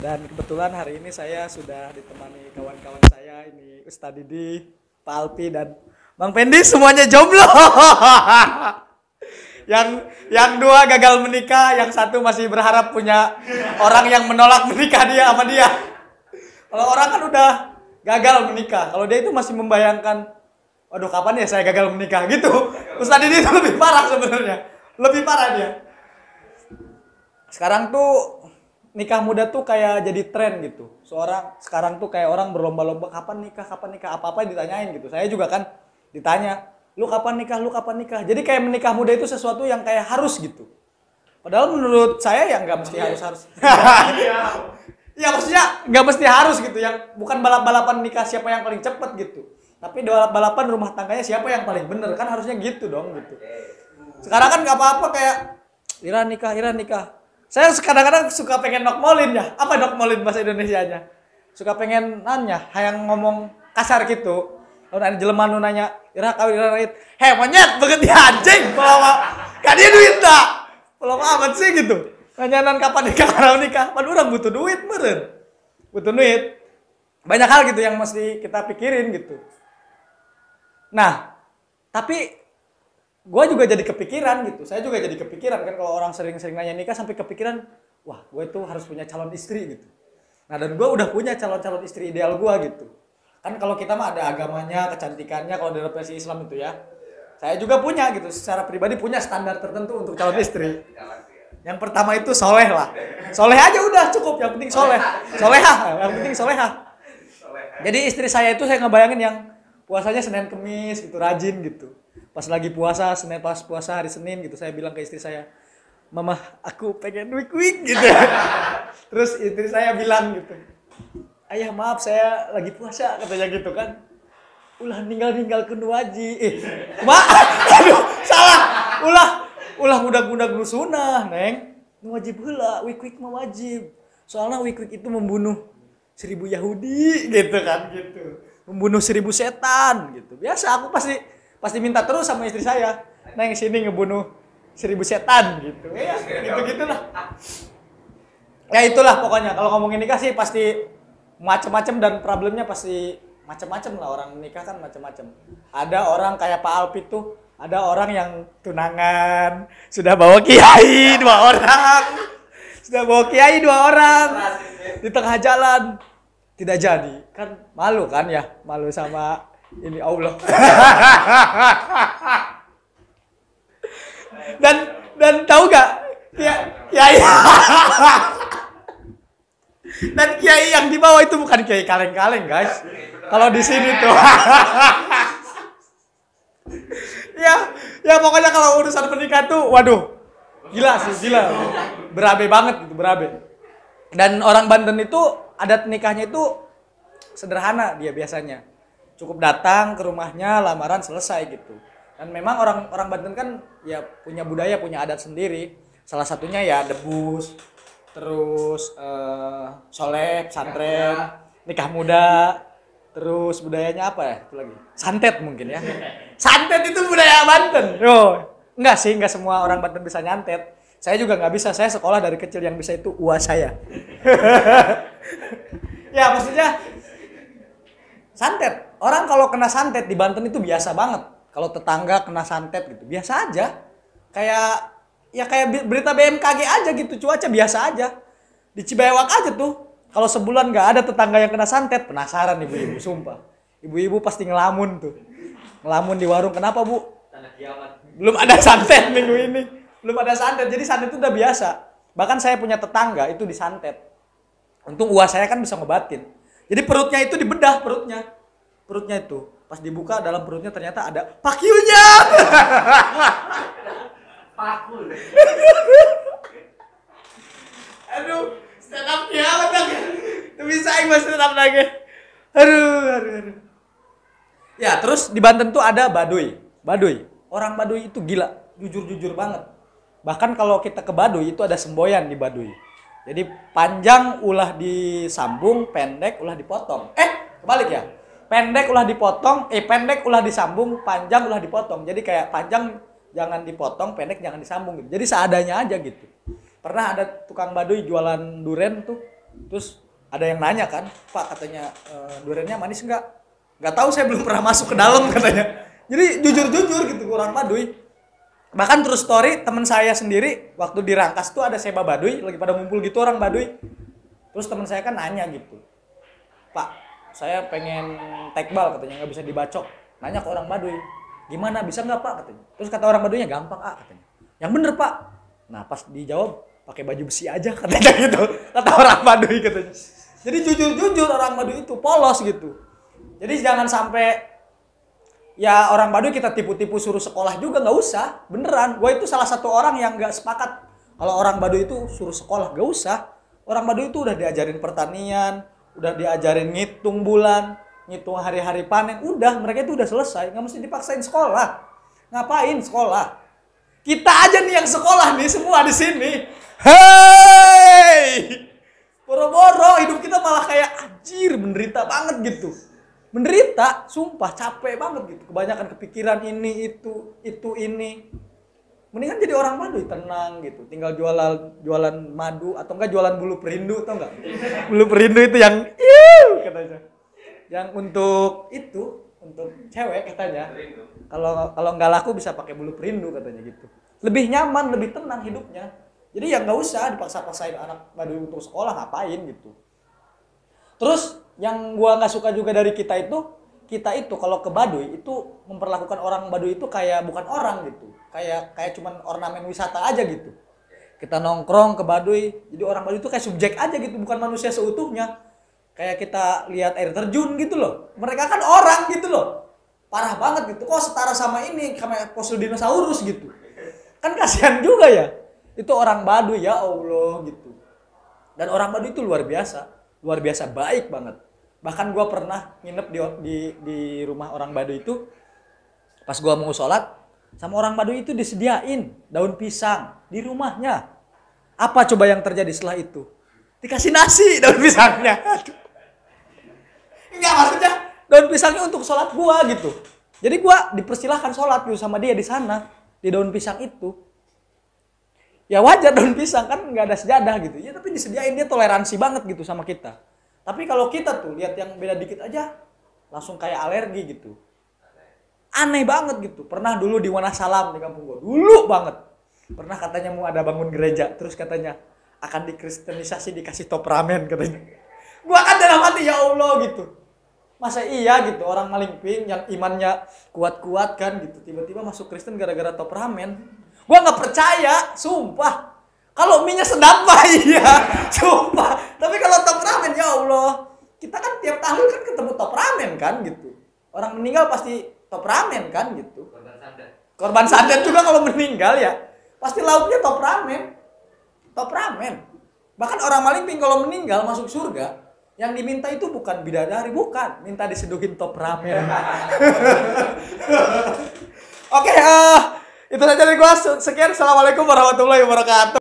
Dan kebetulan hari ini saya sudah ditemani kawan-kawan saya ini Ustadz Didi, Pak Alpi dan Bang Pendi semuanya jomblo. yang dua gagal menikah, yang satu masih berharap punya orang yang menolak menikah dia sama dia. Kalau orang kan udah gagal menikah, kalau dia itu masih membayangkan, waduh kapan ya saya gagal menikah gitu. Ustadz Didi itu lebih parah sebenarnya, lebih parah dia. Sekarang tuh nikah muda tuh kayak jadi tren gitu. Sekarang tuh kayak orang berlomba-lomba kapan nikah, apa-apa ditanyain gitu. Saya juga kan ditanya, lu kapan nikah, lu kapan nikah. Jadi kayak menikah muda itu sesuatu yang kayak harus gitu. Padahal menurut saya ya nggak mesti harus. Iya maksudnya nggak mesti harus gitu. Yang bukan balap-balapan nikah siapa yang paling cepet gitu. Tapi balap-balapan rumah tangganya siapa yang paling bener. Kan harusnya gitu dong gitu. Sekarang kan nggak apa-apa kayak Ira nikah. Saya kadang-kadang suka pengen nokmolin ya. Apa nokmolin bahasa Indonesianya? Suka pengen nanya, yang ngomong kasar gitu. Lalu ada jelema nu nanya, Ira kawin Ira rait. Heh monyet, beget dia anjing. Kalau kan dia duit tak. Kalau amat sih gitu. Nanyanan kapan nikah, kalau nikah. Padahal orang butuh duit meren. Butuh duit. Banyak hal gitu yang mesti kita pikirin gitu. Nah, tapi gue juga jadi kepikiran gitu. Saya juga jadi kepikiran kan kalau orang sering-sering nanya nikah sampai kepikiran, wah gue tuh harus punya calon istri gitu. Nah dan gue udah punya calon-calon istri ideal gue gitu. Kan kalau kita mah ada agamanya, kecantikannya kalau dalam versi Islam itu ya. Saya juga punya gitu. Secara pribadi punya standar tertentu untuk calon istri. Yang pertama itu soleh lah. Soleh aja udah cukup. Yang penting soleh. Solehah. Yang penting solehah. Jadi istri saya itu saya ngebayangin yang puasanya Senin Kemis gitu, rajin gitu. Pas lagi puasa, pas puasa hari Senin gitu, saya bilang ke istri saya, Mama, aku pengen wik-wik gitu. Terus istri saya bilang gitu, Ayah maaf saya lagi puasa, katanya gitu kan. Ulah ninggal-ninggal ke nuwaji. Aduh, salah. Ulah budak-budak nu sunah, Neng. Nu wajib heula, wik-wik mah wajib. Soalnya wik-wik itu membunuh 1000 Yahudi gitu kan gitu. Membunuh 1000 setan gitu. Biasa aku pasti minta terus sama istri saya. Neng sini ngebunuh 1000 setan gitu. Ya, gitu-gitulah. Ya itulah pokoknya kalau ngomongin nikah sih pasti macam-macam dan problemnya pasti macam-macam lah, orang menikah kan macam-macam. Ada orang kayak Pak Alpi tuh, ada orang yang tunangan, sudah bawa kiai 2 orang. Sudah bawa kiai 2 orang. Di tengah jalan tidak jadi. Kan malu kan ya, malu sama ini Allah. dan tahu gak kiai dan kiai yang dibawa itu bukan kiai kaleng-kaleng guys. Kalau di sini tuh ya pokoknya kalau urusan pernikahan tuh waduh gila sih, gila berabe banget gitu, berabe. Dan orang Banten itu adat nikahnya itu sederhana, dia biasanya cukup datang ke rumahnya, lamaran selesai gitu. Dan memang orang Banten kan ya punya budaya, punya adat sendiri. Salah satunya ya debus, terus soleh, pesantren, nikah muda, terus budayanya apa ya itu lagi? Santet mungkin ya. Santet itu budaya Banten. Enggak sih, enggak semua orang Banten bisa nyantet. Saya juga nggak bisa, saya sekolah dari kecil yang bisa itu uas saya. Ya maksudnya santet. Orang kalau kena santet di Banten itu biasa banget. Kalau tetangga kena santet gitu, biasa aja. Kayak berita BMKG aja gitu, cuaca biasa aja. Di Cibaewak aja tuh. Kalau sebulan nggak ada tetangga yang kena santet, penasaran ibu-ibu, sumpah. Ibu-ibu pasti ngelamun tuh. Ngelamun di warung, kenapa Bu? Belum ada santet minggu ini. Belum ada santet, jadi santet itu udah biasa. Bahkan saya punya tetangga itu disantet. Untung uas saya kan bisa ngebatin. Jadi perutnya itu dibedah, perutnya itu. Pas dibuka dalam perutnya ternyata ada pakyunya. Pakul. Aduh, stand up kiamat dong. Tuh bisa mas stand up lagi. Aduh. Ya, terus di Banten tuh ada Baduy. Orang Baduy itu gila, jujur banget. Bahkan kalau kita ke Baduy itu ada semboyan di Baduy. Jadi panjang ulah disambung, pendek ulah dipotong. Kebalik ya. Pendek ulah dipotong, pendek ulah disambung, panjang ulah dipotong. Jadi kayak panjang jangan dipotong, pendek jangan disambung gitu. Jadi seadanya aja gitu. Pernah ada tukang Baduy jualan duren tuh, Terus ada yang nanya kan, Pak katanya duriannya manis nggak? Nggak tahu, saya belum pernah masuk ke dalam katanya. Jadi jujur-jujur gitu orang Baduy. Bahkan terus story teman saya sendiri waktu di Rangkas tuh ada Seba Baduy lagi pada ngumpul gitu orang Baduy. Terus teman saya kan nanya gitu, Pak saya pengen tekbal katanya nggak bisa dibacok. Nanya ke orang Baduy, gimana bisa nggak Pak katanya. Terus kata orang Baduynya gampang katanya. Yang bener Pak. Nah pas dijawab pakai baju besi aja katanya gitu. Kata orang Baduy katanya. Jadi jujur-jujur orang Baduy itu polos gitu. Jadi jangan sampai ya orang Baduy kita tipu-tipu suruh sekolah juga, nggak usah. Beneran, gue itu salah satu orang yang nggak sepakat kalau orang Baduy itu suruh sekolah, nggak usah. Orang Baduy itu udah diajarin pertanian, udah diajarin ngitung bulan, ngitung hari-hari panen, udah mereka itu udah selesai, nggak mesti dipaksain sekolah. Ngapain sekolah? Kita aja nih yang sekolah nih semua di sini. Hei, boro-boro hidup kita malah kayak anjir menderita banget gitu. Menderita, sumpah capek banget gitu. Kebanyakan kepikiran ini itu ini. Mendingan jadi orang Baduy tenang gitu. Tinggal jualan madu atau enggak jualan bulu perindu, tau enggak? Bulu perindu itu yang katanya. Yang untuk cewek katanya. Kalau enggak laku bisa pakai bulu perindu katanya gitu. Lebih nyaman, lebih tenang hidupnya. Jadi ya enggak usah dipaksa-paksain anak Baduy untuk sekolah, ngapain gitu. Terus yang gua nggak suka juga dari kita itu kalau ke Baduy itu memperlakukan orang Baduy itu kayak bukan orang gitu, kayak cuman ornamen wisata aja gitu. Kita nongkrong ke Baduy, jadi orang Baduy itu kayak subjek aja gitu, bukan manusia seutuhnya. Kayak kita lihat air terjun gitu loh, mereka kan orang gitu loh, parah banget gitu. Kok setara sama ini, kayak fosil dinosaurus gitu, kan kasihan juga ya. Itu orang Baduy ya Allah gitu. Dan orang Baduy itu luar biasa baik banget. Bahkan gue pernah nginep di rumah orang Baduy itu. Pas gue mau sholat, sama orang Baduy itu disediain daun pisang di rumahnya. Apa coba yang terjadi setelah itu? Dikasih nasi daun pisangnya. Enggak, maksudnya daun pisangnya untuk sholat gue gitu. Jadi gue dipersilahkan sholat gitu sama dia di sana, di daun pisang itu. Ya wajar, daun pisang kan nggak ada sejadah gitu. Ya tapi disediain, dia toleransi banget gitu sama kita. Tapi kalau kita tuh lihat yang beda dikit aja langsung kayak alergi gitu. Aneh banget gitu. Pernah dulu di Wonosalam di kampung gua. Dulu banget. Pernah katanya mau ada bangun gereja, terus katanya akan dikristenisasi, dikasih top ramen katanya. Gua kan dalam hati ya Allah gitu. Masa iya gitu orang Malingping yang imannya kuat-kuat kan gitu tiba-tiba masuk Kristen gara-gara top ramen. Gua nggak percaya, sumpah. Kalau mie-nya sedap mah iya, sumpah. Tapi kalau top ramen ya Allah, kita kan tiap tahun kan ketemu top ramen kan gitu. Orang meninggal pasti top ramen kan gitu. Korban santet juga kalau meninggal ya, pasti lauknya top ramen. Top ramen. Bahkan orang Malingping kalau meninggal masuk surga, yang diminta itu bukan bidadari, bukan, minta diseduhin top ramen. Oke, itu saja dari gua. Sekian, assalamualaikum warahmatullahi wabarakatuh.